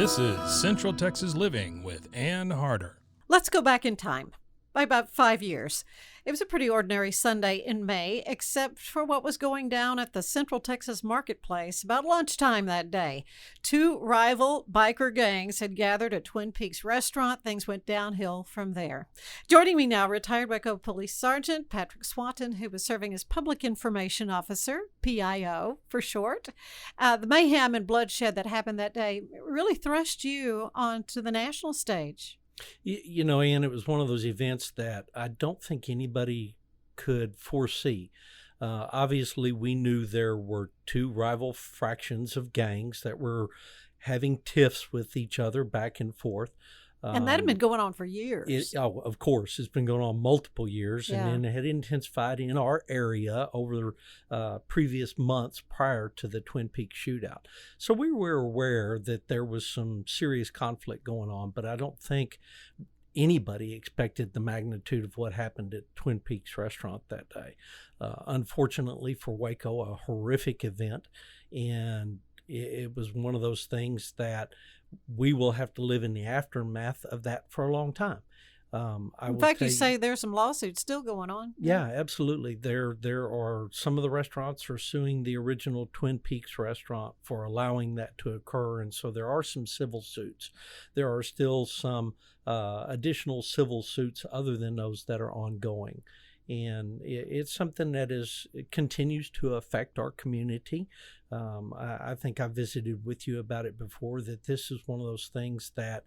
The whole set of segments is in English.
This is Central Texas Living with Ann Harder. Let's go back in time by about 5 years. It was a pretty ordinary Sunday in May, except for what was going down at the Central Texas Marketplace about lunchtime that day. Two rival biker gangs had gathered at Twin Peaks restaurant. Things went downhill from there. Joining me now, retired Waco Police Sergeant Patrick Swanton, who was serving as Public Information Officer, PIO for short. The mayhem and bloodshed that happened that day really thrust you onto the national stage. You know, Ann, it was one of those events that I don't think anybody could foresee. Obviously, we knew there were two rival fractions of gangs that were having tiffs with each other back and forth. And that had been going on for years. Of course. It's been going on multiple years, Yeah. and it had intensified in our area over the previous months prior to the Twin Peaks shootout. So we were aware that there was some serious conflict going on, but I don't think anybody expected the magnitude of what happened at Twin Peaks restaurant that day. Unfortunately for Waco, a horrific event, and it was one of those things that we will have to live in the aftermath of that for a long time. In fact, you say there's some lawsuits still going on. Yeah, absolutely. There are some of the restaurants are suing the original Twin Peaks restaurant for allowing that to occur, and so there are some civil suits. There are still some additional civil suits other than those that are ongoing. And it's something that it continues to affect our community. I think I visited with you about it before, that this is one of those things that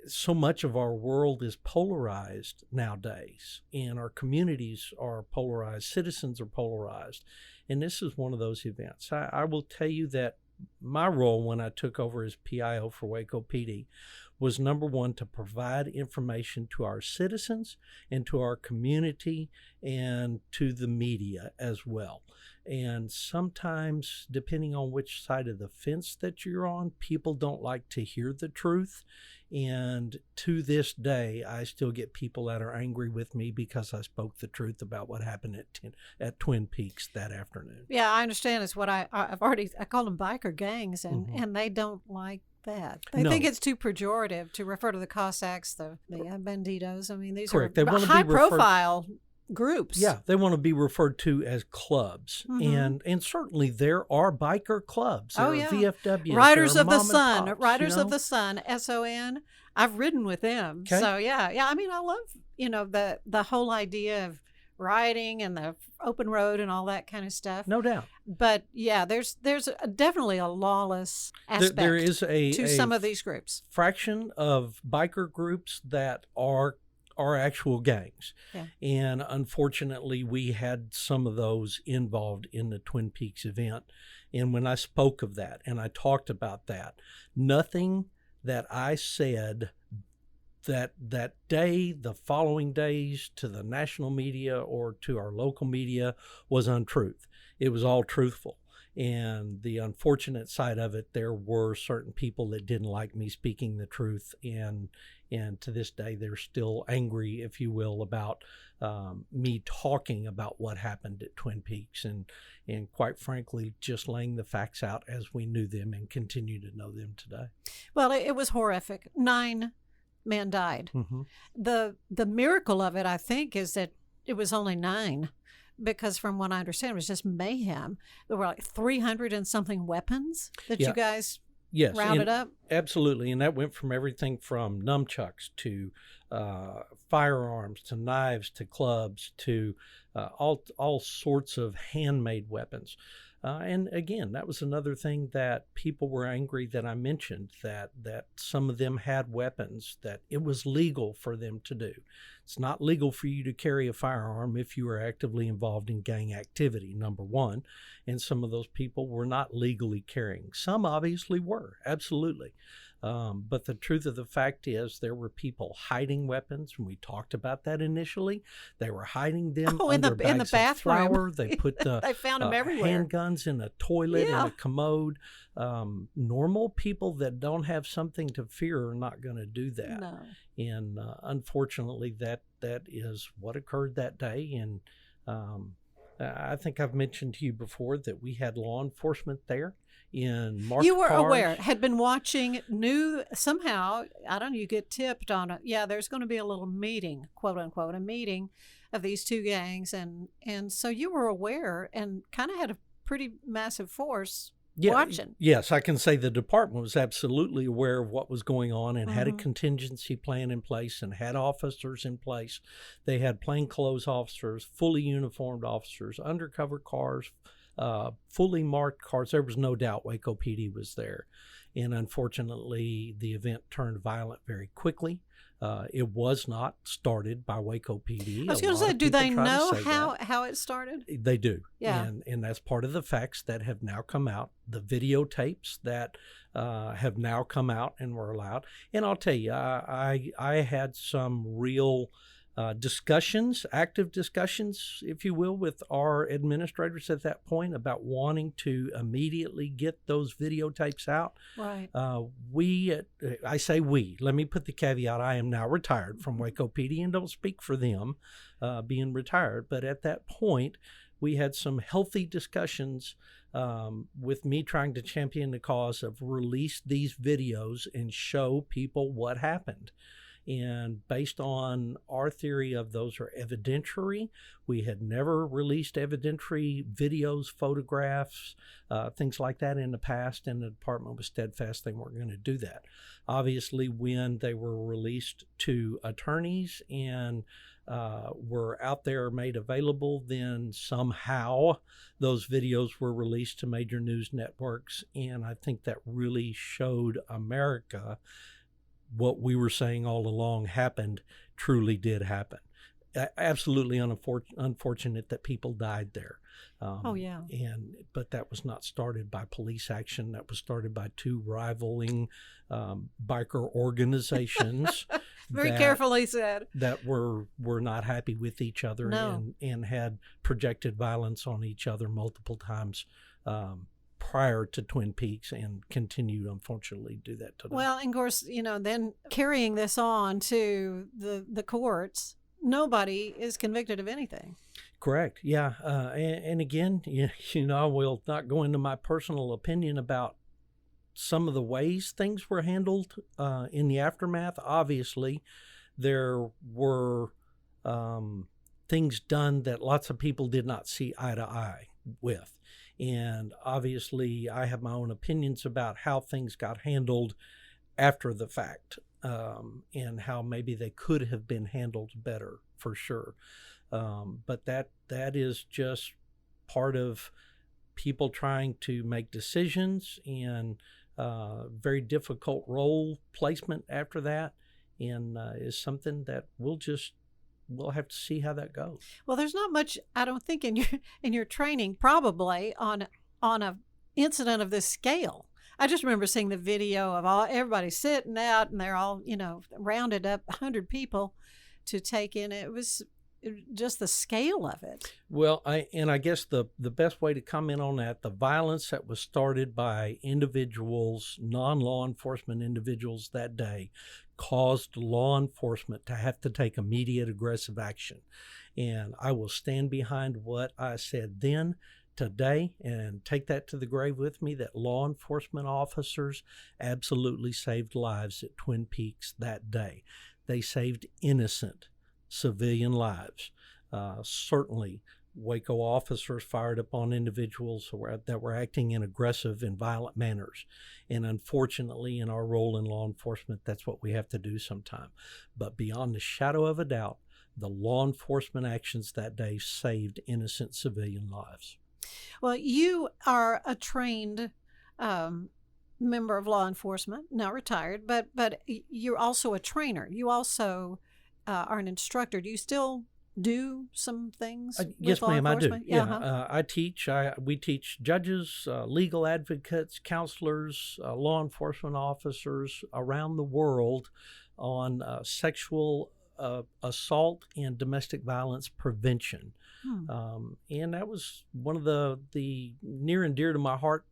so much of our world is polarized nowadays, and our communities are polarized, citizens are polarized, and this is one of those events. I will tell you that my role when I took over as PIO for Waco PD was, number one, to provide information to our citizens and to our community and to the media as well. And sometimes, depending on which side of the fence that you're on, people don't like to hear the truth. And to this day, I still get people that are angry with me because I spoke the truth about what happened at Twin Peaks that afternoon. Yeah, I understand. It's what I call them biker gangs, and they don't like that. They think it's too pejorative to refer to the Cossacks, the banditos. I mean, these Correct. are They want to be high-profile groups. Yeah, they want to be referred to as clubs. And certainly there are biker clubs. There are VFWs. Riders there are of the mom and Sun. pops, Riders of the Sun, SON. I've ridden with them. Okay. So, yeah. I mean, I love, the whole idea of riding and the open road and all that kind of stuff. No doubt. But yeah, there's definitely a lawless aspect There is to some of these groups. Fraction of biker groups that are actual gangs. Yeah. And unfortunately, we had some of those involved in the Twin Peaks event. And when I spoke of that and I talked about that, nothing that I said that day, the following days, to the national media or to our local media was untruth. It was all truthful. And the unfortunate side of it, there were certain people that didn't like me speaking the truth. And to this day, they're still angry, if you will, about me talking about what happened at Twin Peaks. And quite frankly, just laying the facts out as we knew them and continue to know them today. Well, it was horrific. 9 men died. Mm-hmm. The miracle of it, I think, is that it was only 9, because from what I understand, it was just mayhem. There were like 300 and something weapons that you guys rounded up. Absolutely, and that went from everything from nunchucks to firearms to knives to clubs to all sorts of handmade weapons. And again, that was another thing that people were angry that I mentioned, that some of them had weapons, that it was legal for them to do. It's not legal for you to carry a firearm if you are actively involved in gang activity, number one. And some of those people were not legally carrying. Some obviously were, absolutely. But the truth of the fact is there were people hiding weapons, and we talked about that initially. They were hiding them under bags in the bathroom. of flour. They put the they found them everywhere. Handguns in a toilet, in a commode. Normal people that don't have something to fear are not going to do that. No. And unfortunately, that is what occurred that day. And I think I've mentioned to you before that we had law enforcement there in marked You were cars. aware, had been watching, knew somehow, I don't know, you get tipped on it. Yeah, there's going to be a little meeting, quote unquote, a meeting of these two gangs. And so you were aware and kind of had a pretty massive force watching. Yes, I can say the department was absolutely aware of what was going on and had a Mm-hmm. contingency plan in place and had officers in place. They had plainclothes officers, fully uniformed officers, undercover cars, fully marked cars. There was no doubt Waco PD was there. And unfortunately, the event turned violent very quickly. It was not started by Waco PD. I was going to say, do they know how it started? They do. Yeah. And that's part of the facts that have now come out, the videotapes that have now come out and were allowed. And I'll tell you, I had some real discussions, active discussions, if you will, with our administrators at that point about wanting to immediately get those videotapes out. Right. I say we, let me put the caveat, I am now retired from Waco PD and don't speak for them being retired. But at that point, we had some healthy discussions with me trying to champion the cause of release these videos and show people what happened. And based on our theory of those are evidentiary, we had never released evidentiary videos, photographs, things like that in the past, and the department was steadfast they weren't going to do that. Obviously, when they were released to attorneys and were out there made available, then somehow those videos were released to major news networks, and I think that really showed America what we were saying all along happened, truly did happen. Absolutely unfortunate that people died there. Yeah. But that was not started by police action. That was started by two rivaling biker organizations. Very carefully said. That were not happy with each other. No. and had projected violence on each other multiple times prior to Twin Peaks and continued, unfortunately, to do that today. Well, and of course, then carrying this on to the courts, nobody is convicted of anything. Correct. Yeah. And again, I will not go into my personal opinion about some of the ways things were handled in the aftermath. Obviously, there were things done that lots of people did not see eye to eye with. And obviously, I have my own opinions about how things got handled after the fact, and how maybe they could have been handled better, for sure. But that is just part of people trying to make decisions, and very difficult role placement after that, and is something that we'll have to see how that goes. Well, there's not much, I don't think, in your training probably on a incident of this scale. I just remember seeing the video of everybody sitting out, and they're all rounded up 100 people to take in. It was just the scale of it. Well, I guess the best way to comment on that, the violence that was started by individuals, non-law enforcement individuals that day, caused law enforcement to have to take immediate aggressive action. And I will stand behind what I said then, today, and take that to the grave with me, that law enforcement officers absolutely saved lives at Twin Peaks that day. They saved innocent civilian lives. Certainly, Waco officers fired upon individuals that were acting in aggressive and violent manners. And unfortunately, in our role in law enforcement, that's what we have to do sometime. But beyond the shadow of a doubt, the law enforcement actions that day saved innocent civilian lives. Well, you are a trained member of law enforcement, now retired, but you're also a trainer. You also are an instructor. Do you still do some things? Yes, with law ma'am, I do. enforcement? Yeah, Uh-huh. I teach. We teach judges, legal advocates, counselors, law enforcement officers around the world on sexual assault and domestic violence prevention. And that was one of the near and dear to my heart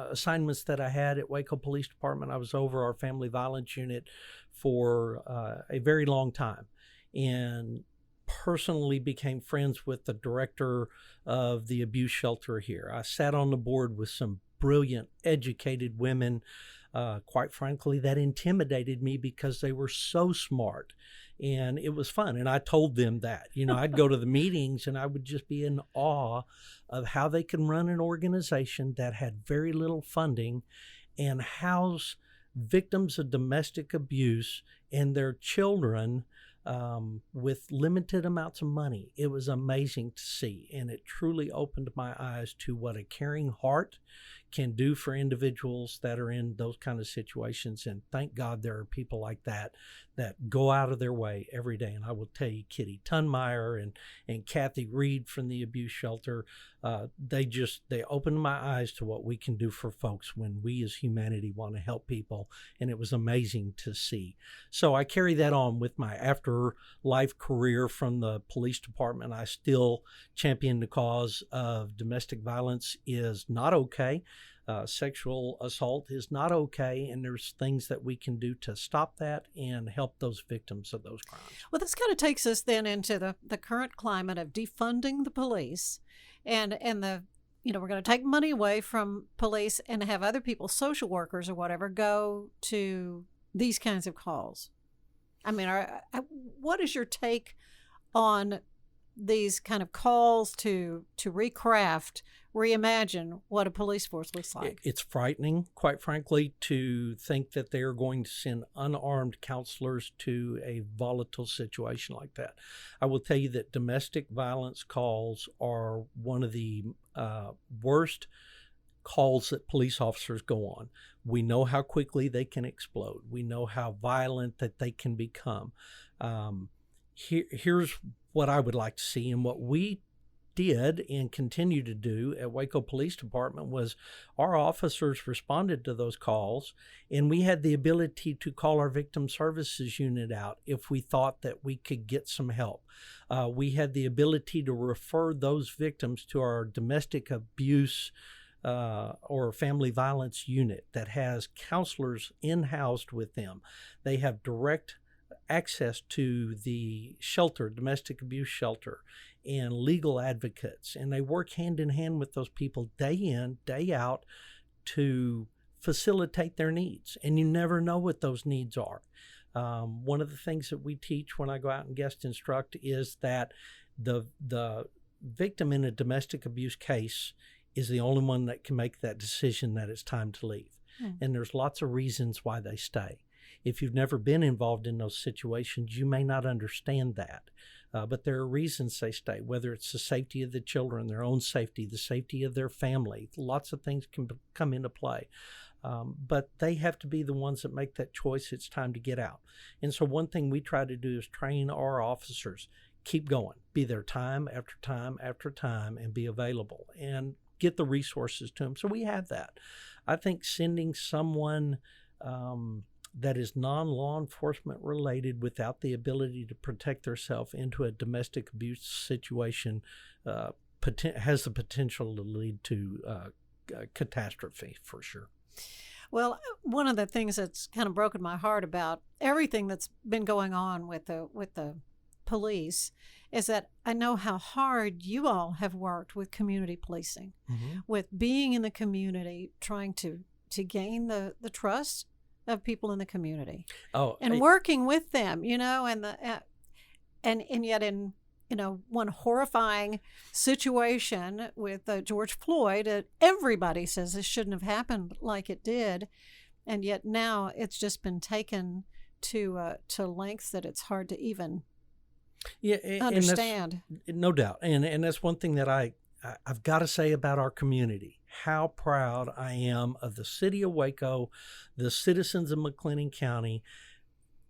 assignments that I had at Waco Police Department. I was over our family violence unit for a very long time, and personally became friends with the director of the abuse shelter here. I sat on the board with some brilliant, educated women, quite frankly, that intimidated me because they were so smart. And it was fun. And I told them that, I'd go to the meetings and I would just be in awe of how they can run an organization that had very little funding and house victims of domestic abuse and their children with limited amounts of money. It was amazing to see, and it truly opened my eyes to what a caring heart can do for individuals that are in those kind of situations. And thank God there are people like that go out of their way every day. And I will tell you, Kitty Tunmeyer and Kathy Reed from the abuse shelter, they opened my eyes to what we can do for folks when we as humanity want to help people. And it was amazing to see. So I carry that on with my afterlife career from the police department. I still champion the cause of domestic violence is not okay. Sexual assault is not okay, and there's things that we can do to stop that and help those victims of those crimes. Well, this kind of takes us then into the current climate of defunding the police, and the we're going to take money away from police and have other people, social workers or whatever, go to these kinds of calls. I mean, what is your take on these kind of calls to recraft, reimagine what a police force looks like? It's frightening, quite frankly, to think that they're going to send unarmed counselors to a volatile situation like that. I will tell you that domestic violence calls are one of the worst calls that police officers go on. We know how quickly they can explode. We know how violent that they can become. Here's what I would like to see, and what we did and continue to do at Waco Police Department was our officers responded to those calls, and we had the ability to call our victim services unit out if we thought that we could get some help. We had the ability to refer those victims to our domestic abuse or family violence unit that has counselors in-housed with them. They have direct access to the shelter, domestic abuse shelter, and legal advocates. And they work hand in hand with those people day in, day out to facilitate their needs. And you never know what those needs are. One of the things that we teach when I go out and guest instruct is that the victim in a domestic abuse case is the only one that can make that decision that it's time to leave. And there's lots of reasons why they stay. If you've never been involved in those situations, you may not understand that. But there are reasons they stay, whether it's the safety of the children, their own safety, the safety of their family. Lots of things can come into play. But they have to be the ones that make that choice. It's time to get out. And so one thing we try to do is train our officers. Keep going. Be there time after time after time and be available and get the resources to them. So we have that. I think sending someone that is non-law enforcement related without the ability to protect themselves into a domestic abuse situation has the potential to lead to catastrophe for sure. Well, one of the things that's kind of broken my heart about everything that's been going on with the police is that I know how hard you all have worked with community policing, with being in the community, trying to gain the trust of people in the community, and working with them, and yet in one horrifying situation with George Floyd, everybody says this shouldn't have happened like it did, and yet now it's just been taken to lengths that it's hard to even understand. No doubt, and that's one thing that I've got to say about our community. How proud I am of the city of Waco, the citizens of McLennan County.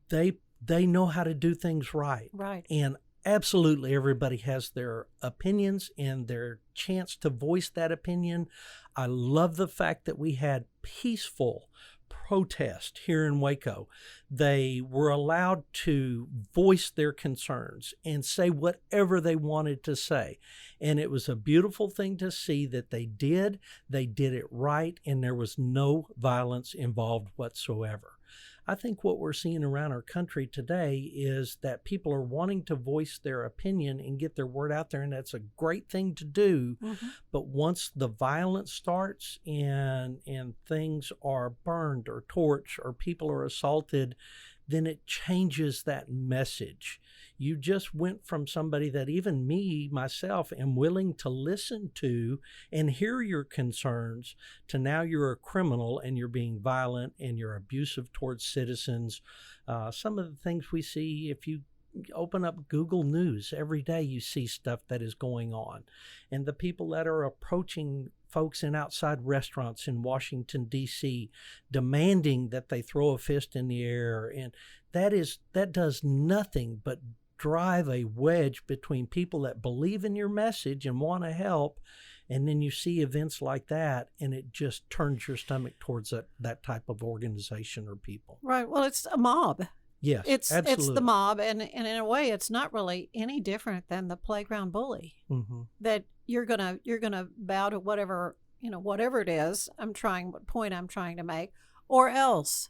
They know how to do things right. Right. And absolutely everybody has their opinions and their chance to voice that opinion. I love the fact that we had peaceful protest here in Waco. They were allowed to voice their concerns and say whatever they wanted to say. And it was a beautiful thing to see that they did it right, and there was no violence involved whatsoever. I think what we're seeing around our country today is that people are wanting to voice their opinion and get their word out there, and that's a great thing to do. Mm-hmm. But once the violence starts and things are burned or torched or people are assaulted, then it changes that message. You just went from somebody that even me, myself, am willing to listen to and hear your concerns to now you're a criminal and you're being violent and you're abusive towards citizens. Some of the things we see, if you open up Google News every day, you see stuff that is going on. And the people that are approaching folks in outside restaurants in Washington, D.C., demanding that they throw a fist in the air. And that does nothing but drive a wedge between people that believe in your message and want to help. And then you see events like that, and it just turns your stomach towards that type of organization or people. Right. Well, it's a mob. Yes, absolutely. It's the mob, and in a way, it's not really any different than the playground bully. Mm-hmm. That you're gonna bow to whatever it is what point I'm trying to make, or else,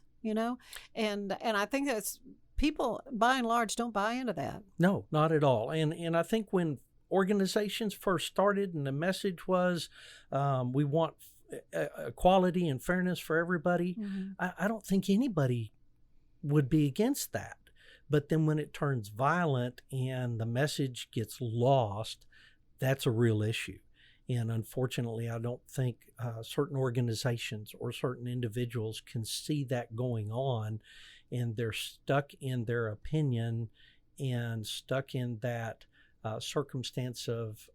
and I think that's people by and large don't buy into that. No, not at all. And I think when organizations first started and the message was we want equality and fairness for everybody, Mm-hmm. I don't think anybody would be against that. But then when it turns violent and the message gets lost, that's a real issue. And unfortunately, I don't think certain organizations or certain individuals can see that going on, and they're stuck in their opinion and stuck in that circumstance of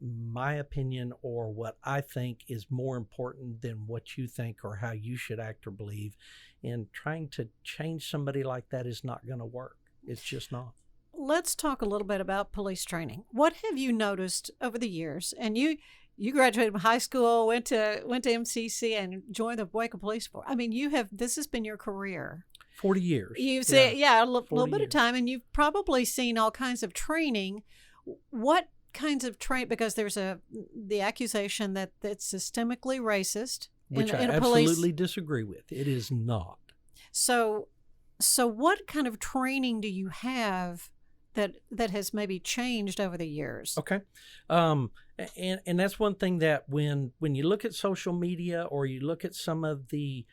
my opinion or what I think is more important than what you think or how you should act or believe. And trying to change somebody like that is not going to work. It's just not. Let's talk a little bit about police training. What have you noticed over the years? And you graduated from high school, went to MCC, and joined the Waco Police Force. I mean, this has been your career. 40 years. You've seen, a little bit of time, and you've probably seen all kinds of training. What kinds of because there's the accusation that it's systemically racist. Which I absolutely disagree with. It is not. So what kind of training do you have that has maybe changed over the years? Okay. And that's one thing that when you look at social media or you look at some of the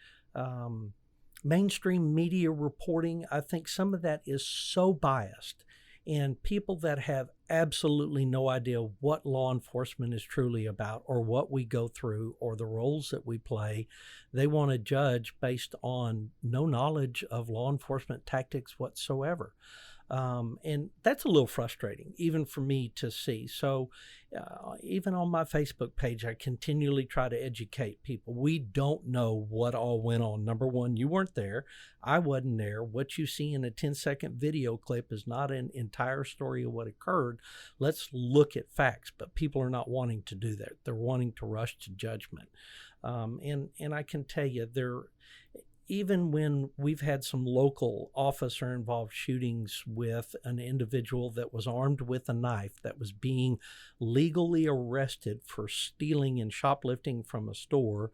mainstream media reporting, I think some of that is so biased. And people that have absolutely no idea what law enforcement is truly about or what we go through or the roles that we play, they want to judge based on no knowledge of law enforcement tactics whatsoever. And that's a little frustrating, even for me to see. So even on my Facebook page, I continually try to educate people. We don't know what all went on. Number one, you weren't there. I wasn't there. What you see in a 10-second video clip is not an entire story of what occurred. Let's look at facts. But people are not wanting to do that. They're wanting to rush to judgment. And I can tell you, even when we've had some local officer-involved shootings with an individual that was armed with a knife that was being legally arrested for stealing and shoplifting from a store,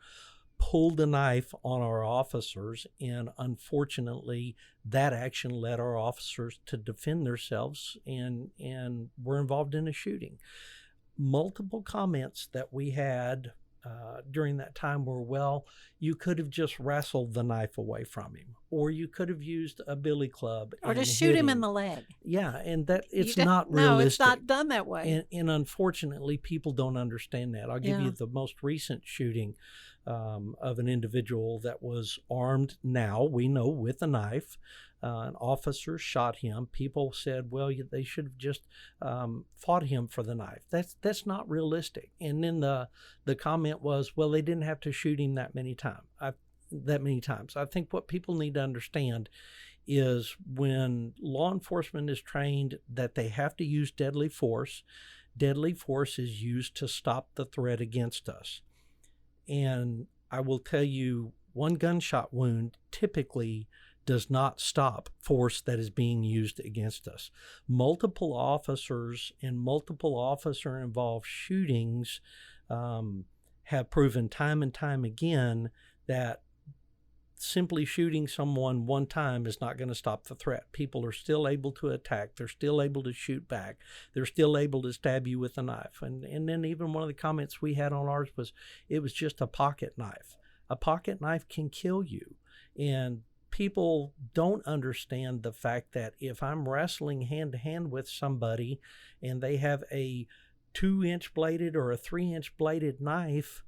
pulled a knife on our officers, and unfortunately, that action led our officers to defend themselves and were involved in a shooting. Multiple comments that we had during that time were, well, you could have just wrestled the knife away from him, or you could have used a billy club, or just shoot him in the leg. Yeah, and that it's not realistic. No, it's not done that way. And unfortunately, people don't understand that. I'll give you the most recent shooting of an individual that was armed. Now we know with a knife. An officer shot him. People said, well, they should have just fought him for the knife. That's not realistic. And then the comment was, well, they didn't have to shoot him that many times. I think what people need to understand is when law enforcement is trained that they have to use deadly force is used to stop the threat against us. And I will tell you, one gunshot wound typically does not stop force that is being used against us. Multiple officers and multiple officer-involved shootings have proven time and time again that simply shooting someone one time is not going to stop the threat. People are still able to attack. They're still able to shoot back. They're still able to stab you with a knife. And then even one of the comments we had on ours was, it was just a pocket knife. A pocket knife can kill you. And people don't understand the fact that if I'm wrestling hand to hand with somebody and they have a 2-inch bladed or a 3-inch bladed knife,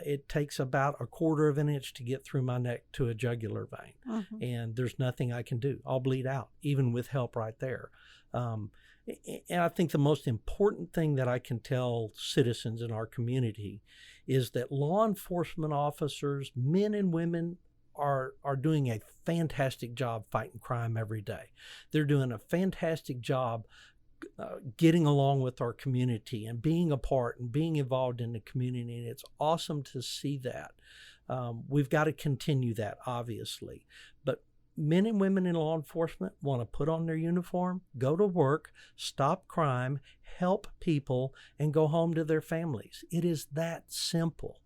it takes about 1/4 of an inch to get through my neck to a jugular vein. Mm-hmm. And there's nothing I can do. I'll bleed out, even with help right there. And I think the most important thing that I can tell citizens in our community is that law enforcement officers, men and women, are doing a fantastic job fighting crime every day. They're doing a fantastic job getting along with our community and being a part and being involved in the community. And it's awesome to see that. We've got to continue that, obviously. But men and women in law enforcement want to put on their uniform, go to work, stop crime, help people, and go home to their families. It is that simple.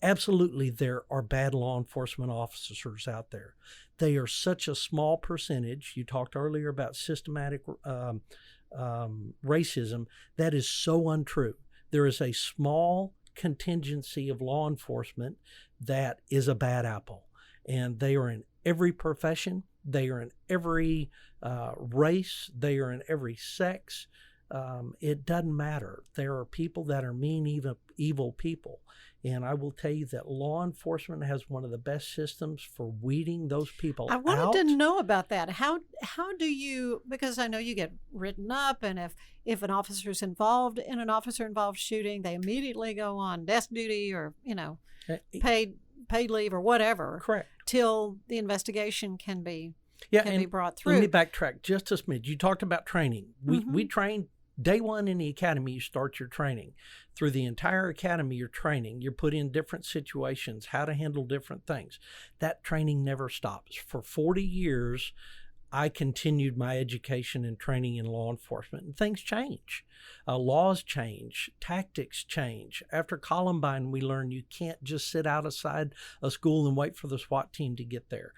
Absolutely, there are bad law enforcement officers out there. They are such a small percentage. You talked earlier about systematic racism. That is so untrue. There is a small contingency of law enforcement that is a bad apple, and they are in every profession. They are in every race. They are in every sex. It doesn't matter. There are people that are mean, evil people. And I will tell you that law enforcement has one of the best systems for weeding those people out. I wanted to know about that. How do you, because I know you get written up, and if an officer's involved in an officer-involved shooting, they immediately go on desk duty or, paid leave or whatever. Correct. Till the investigation can be brought through. Let me backtrack just a smidge. You talked about training. We train day one in the academy. You start your training. Through the entire academy, you're training. You're put in different situations, how to handle different things. That training never stops. For 40 years, I continued my education and training in law enforcement, and things change. Laws change, tactics change. After Columbine, we learned you can't just sit outside a school and wait for the SWAT team to get there.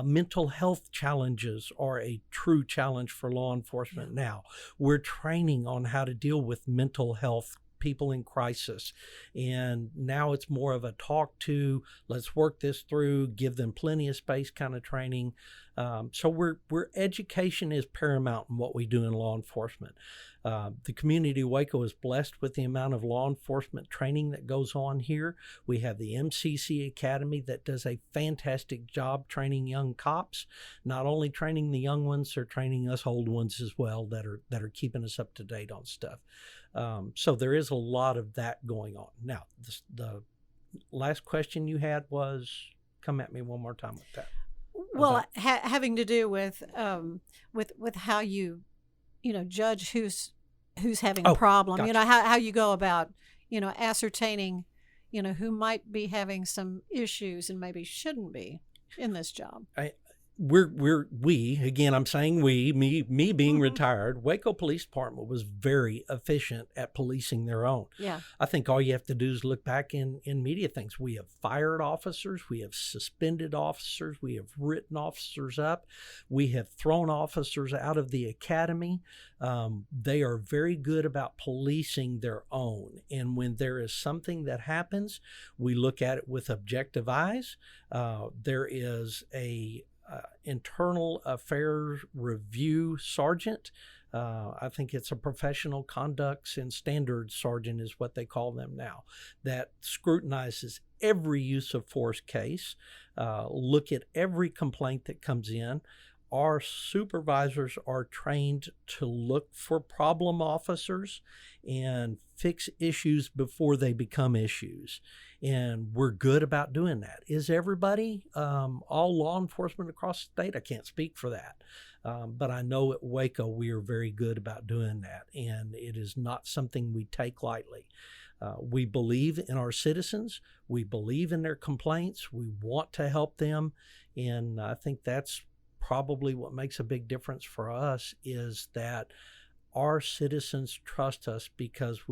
Mental health challenges are a true challenge for law enforcement now. We're training on how to deal with mental health, people in crisis, and now it's more of a talk to, let's work this through, give them plenty of space kind of training. So we're education is paramount in what we do in law enforcement. The community of Waco is blessed with the amount of law enforcement training that goes on here. We have the MCC Academy that does a fantastic job training young cops. Not only training the young ones, they're training us old ones as well that are keeping us up to date on stuff. So there is a lot of that going on. Now, the last question you had was, come at me one more time with that. Well, having to do with how you judge who's having a problem. Gotcha. How you go about ascertaining who might be having some issues and maybe shouldn't be in this job. We again, I'm saying me being retired, Waco Police Department was very efficient at policing their own. Yeah. I think all you have to do is look back in media things. We have fired officers, we have suspended officers, we have written officers up, we have thrown officers out of the academy. They are very good about policing their own. And when there is something that happens, we look at it with objective eyes. There is a internal affairs review sergeant. I think it's a professional conducts and standards sergeant is what they call them now, that scrutinizes every use of force case, look at every complaint that comes in. Our supervisors are trained to look for problem officers and fix issues before they become issues. And we're good about doing that. Is everybody, all law enforcement across the state? I can't speak for that. But I know at Waco, we are very good about doing that. And it is not something we take lightly. We believe in our citizens. We believe in their complaints. We want to help them. And I think that's probably what makes a big difference for us, is that our citizens trust us because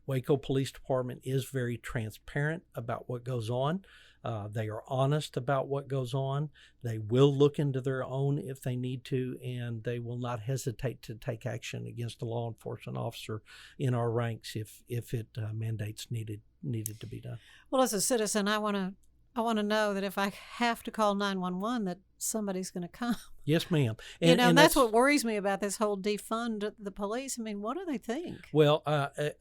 Waco Police Department is very transparent about what goes on. They are honest about what goes on. They will look into their own if they need to, and they will not hesitate to take action against a law enforcement officer in our ranks if it mandates needed to be done. Well, as a citizen, I want to know that if I have to call 911, that somebody's going to come. Yes, ma'am. And that's what worries me about this whole defund the police. I mean, what do they think? Well,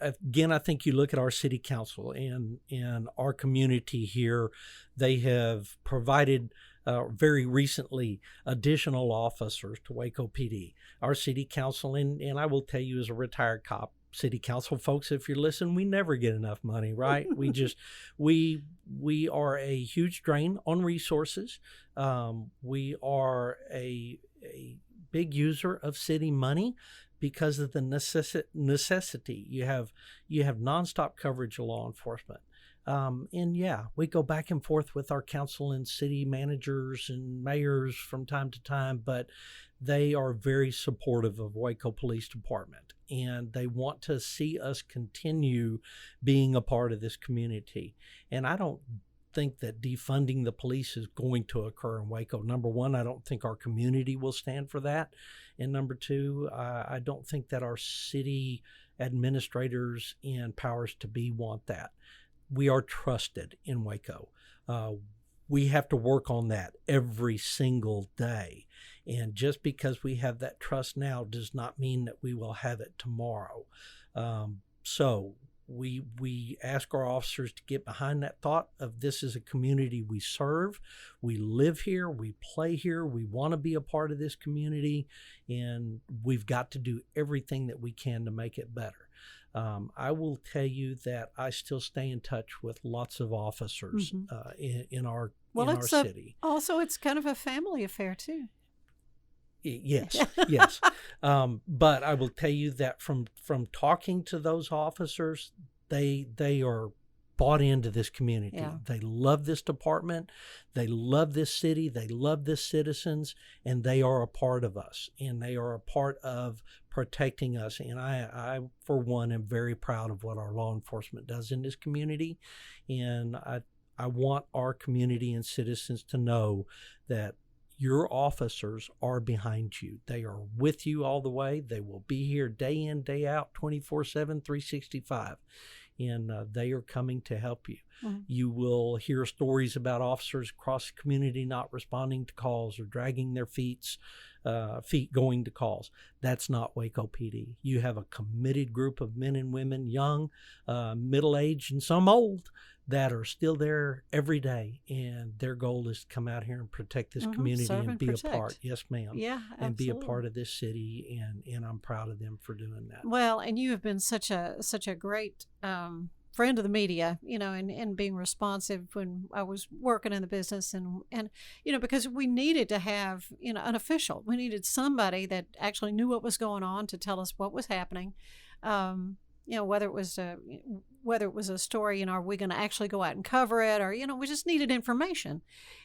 again, I think you look at our city council and our community here. They have provided very recently additional officers to Waco PD. Our city council, and I will tell you as a retired cop, city council folks, if you're listening, we never get enough money, right? We just we are a huge drain on resources. We are a big user of city money because of the necessity. You have nonstop coverage of law enforcement. And yeah, we go back and forth with our council and city managers and mayors from time to time, but they are very supportive of Waco Police Department, and they want to see us continue being a part of this community. And I don't think that defunding the police is going to occur in Waco. Number one, I don't think our community will stand for that. And number two, I don't think that our city administrators and powers to be want that. We are trusted in Waco. We have to work on that every single day. And just because we have that trust now does not mean that we will have it tomorrow. So we ask our officers to get behind that thought of this is a community we serve. We live here. We play here. We want to be a part of this community. And we've got to do everything that we can to make it better. I will tell you that I still stay in touch with lots of officers in our city. Also, it's kind of a family affair too. Yes, yes. But I will tell you that from talking to those officers, they are bought into this community. Yeah. They love this department. They love this city. They love this citizens, and they are a part of us, and they are a part of protecting us. And I for one, am very proud of what our law enforcement does in this community. And I want our community and citizens to know that your officers are behind you. They are with you all the way. They will be here day in, day out, 24/7, 365. And they are coming to help you. Mm-hmm. You will hear stories about officers across the community not responding to calls or dragging their feet going to calls. That's not Waco PD. You have a committed group of men and women, young, middle-aged, and some old, that are still there every day, and their goal is to come out here and protect this community and be protect. A part. Yes, ma'am. Yeah, absolutely. And be a part of this city, and I'm proud of them for doing that. Well, and you have been such a great friend of the media, and being responsive when I was working in the business, and because we needed to have an official. We needed somebody that actually knew what was going on to tell us what was happening. Whether it was a story, are we going to actually go out and cover it, or we just needed information,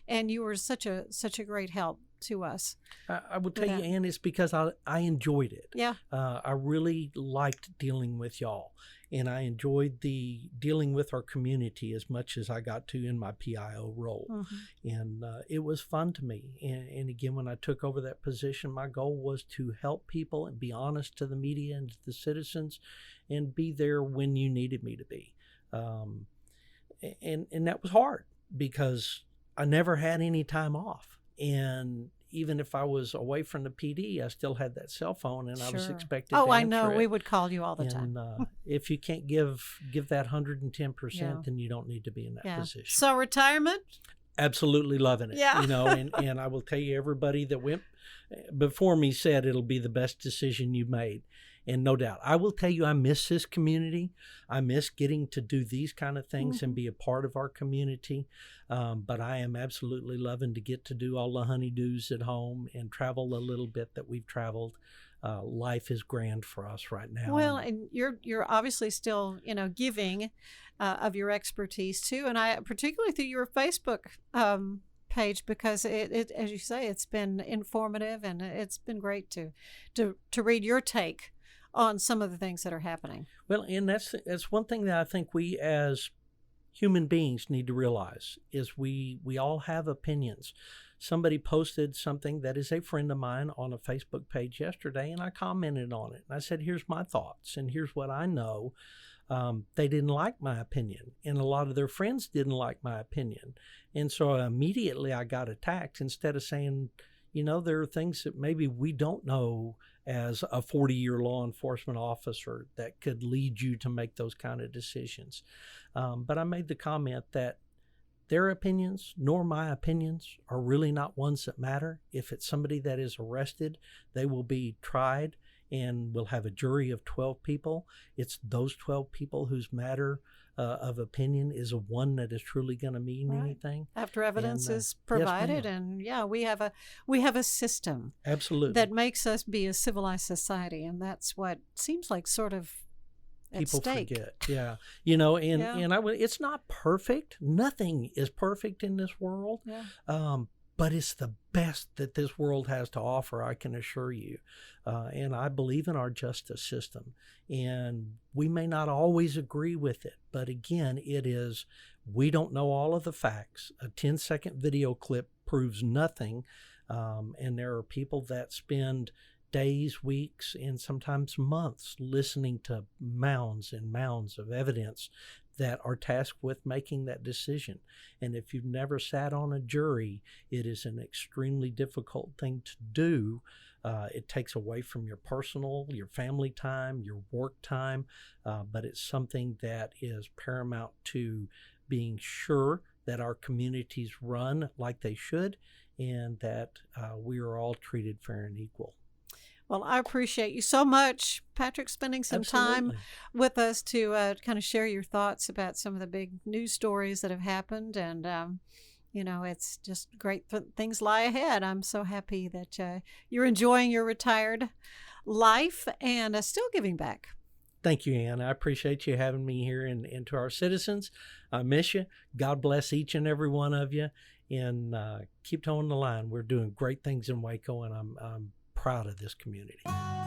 and you were such a great help to us. I will tell you, Ann, it's because I enjoyed it. Yeah. I really liked dealing with y'all, and I enjoyed dealing with our community as much as I got to in my PIO role. Mm-hmm. And it was fun to me. And again, when I took over that position, my goal was to help people and be honest to the media and to the citizens, and be there when you needed me to be. And that was hard because I never had any time off. And even if I was away from the PD, I still had that cell phone, and I was expected to answer I know. it. We would call you all the time. If you can't give that 110%, then you don't need to be in that position. So retirement? Absolutely loving it. Yeah. And I will tell you, everybody that went before me said it'll be the best decision you made. And no doubt, I will tell you, I miss this community. I miss getting to do these kind of things and be a part of our community. But I am absolutely loving to get to do all the honeydews at home and travel a little bit that we've traveled. Life is grand for us right now. Well, and you're obviously still, giving of your expertise too. And I particularly through your Facebook page, because it as you say, it's been informative, and it's been great to read your take on some of the things that are happening. Well, and that's one thing that I think we as human beings need to realize is we all have opinions. Somebody posted something that is a friend of mine on a Facebook page yesterday, and I commented on it. And I said, here's my thoughts, and here's what I know. They didn't like my opinion, and a lot of their friends didn't like my opinion. And so immediately I got attacked instead of saying, there are things that maybe we don't know as a 40-year law enforcement officer that could lead you to make those kind of decisions. But I made the comment that their opinions nor my opinions are really not ones that matter. If it's somebody that is arrested, they will be tried and we'll have a jury of 12 people. It's those 12 people whose matter of opinion is a one that is truly going to mean anything. After evidence is Yes, provided, ma'am. and we have a system Absolutely that makes us be a civilized society, and that's what seems like sort of at people stake. forget. Yeah, it's not perfect. Nothing is perfect in this world. Yeah. But it's the best that this world has to offer, I can assure you. And I believe in our justice system. And we may not always agree with it, but again, we don't know all of the facts. A 10-second video clip proves nothing. And there are people that spend days, weeks, and sometimes months listening to mounds and mounds of evidence that are tasked with making that decision. And if you've never sat on a jury, it is an extremely difficult thing to do. It takes away from your personal, your family time, your work time, but it's something that is paramount to being sure that our communities run like they should and that we are all treated fair and equal. Well, I appreciate you so much, Patrick, spending some time with us to kind of share your thoughts about some of the big news stories that have happened. And, it's just great things lie ahead. I'm so happy that you're enjoying your retired life and still giving back. Thank you, Ann. I appreciate you having me here. And to our citizens, I miss you. God bless each and every one of you. And keep towing the line. We're doing great things in Waco, and I'm proud of this community.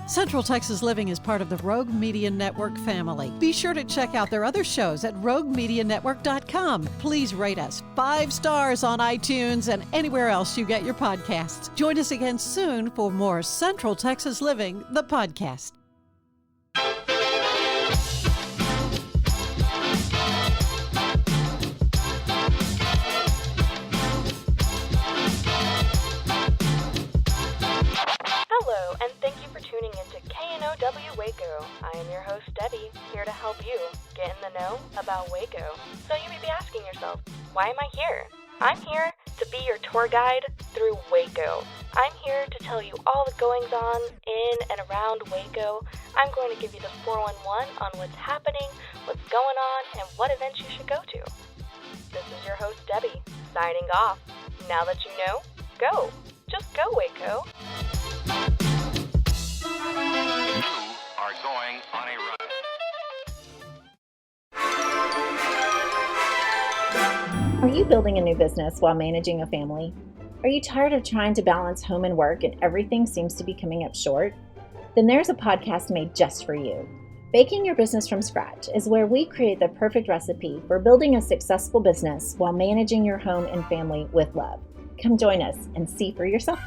Central Texas Living is part of the Rogue Media Network family. Be sure to check out their other shows at roguemedianetwork.com. Please rate us 5 stars on iTunes and anywhere else you get your podcasts. Join us again soon for more Central Texas Living, the podcast. Hello, and thank you for tuning into KNOW Waco. I am your host, Debbie, here to help you get in the know about Waco. So you may be asking yourself, why am I here? I'm here to be your tour guide through Waco. I'm here to tell you all the goings-on in and around Waco. I'm going to give you the 411 on what's happening, what's going on, and what events you should go to. This is your host, Debbie, signing off. Now that you know, go. Just go, Waco. You are going on a run. Are you building a new business while managing a family? Are you tired of trying to balance home and work and everything seems to be coming up short? Then there's a podcast made just for you. Baking Your Business from Scratch is where we create the perfect recipe for building a successful business while managing your home and family with love. Come join us and see for yourself.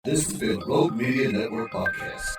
This has been a Rogue Media Network podcast.